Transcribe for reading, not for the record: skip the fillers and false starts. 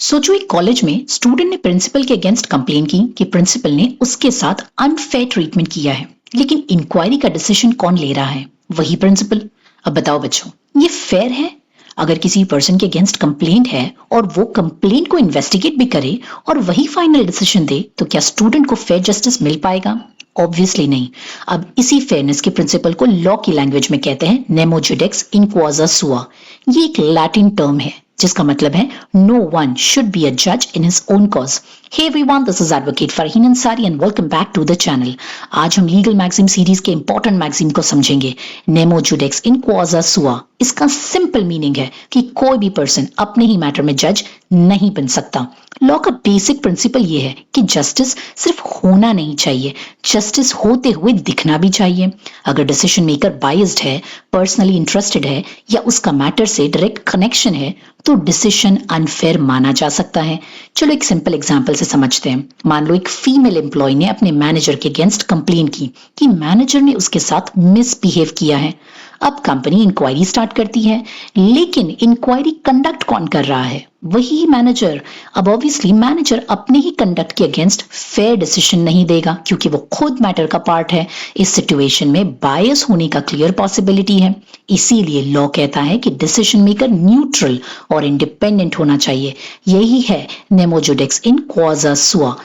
सोचो एक कॉलेज में स्टूडेंट ने प्रिंसिपल के अगेंस्ट कंप्लेन की कि प्रिंसिपल ने उसके साथ अनफेयर ट्रीटमेंट किया है। लेकिन इंक्वायरी का डिसीजन कौन ले रहा है? वही प्रिंसिपल। अब बताओ बच्चों, ये फेयर है? अगर किसी पर्सन के अगेंस्ट कंप्लेंट है और वो कंप्लेंट को इन्वेस्टिगेट भी करे और वही फाइनल डिसीजन दे, तो क्या स्टूडेंट को फेयर जस्टिस मिल पाएगा? ऑब्वियसली नहीं। अब इसी फेयरनेस के प्रिंसिपल को लॉ की लैंग्वेज में कहते हैं नेमो जुडेक्स इन क्वाजा सुआ। ये एक लैटिन टर्म है जिसका मतलब है no one should be a जज in his own cause. Hey everyone, this is advocate Farheen Ansari and welcome back to the channel. आज हम लीगल मैगजीन सीरीज के इंपॉर्टेंट मैगजीन को समझेंगे, नेमो जुडेक्स इन क्वाजा सुआ। इसका सिंपल मीनिंग है कि कोई भी पर्सन अपने ही मैटर में जज नहीं बन सकता। लॉ का बेसिक प्रिंसिपल ये है कि जस्टिस सिर्फ होना नहीं चाहिए, जस्टिस होते हुए दिखना भी चाहिए। अगर डिसीजन मेकर बायस्ड है, पर्सनली इंटरेस्टेड है या उसका मैटर से डायरेक्ट कनेक्शन है, तो डिसीजन अनफेयर माना जा सकता है। चलो एक सिंपल एग्जांपल से समझते हैं। मान लो एक फीमेल एम्प्लॉय ने अपने मैनेजर के अगेंस्ट कंप्लेन की कि मैनेजर ने उसके साथ मिसबिहेव किया है। अब कंपनी इंक्वायरी स्टार्ट करती है, लेकिन इंक्वायरी कंडक्ट कौन कर रहा है? वही मैनेजर। अब ऑब्वियसली मैनेजर अपने ही कंडक्ट के अगेंस्ट फेयर डिसीजन नहीं देगा क्योंकि वो खुद मैटर का पार्ट है। इस सिचुएशन में बायस होने का क्लियर पॉसिबिलिटी है। इसीलिए लॉ कहता है कि डिसीजन मेकर न्यूट्रल और इंडिपेंडेंट होना चाहिए। यही है नेमो जुडेक्स इन क्वाजा सुआ।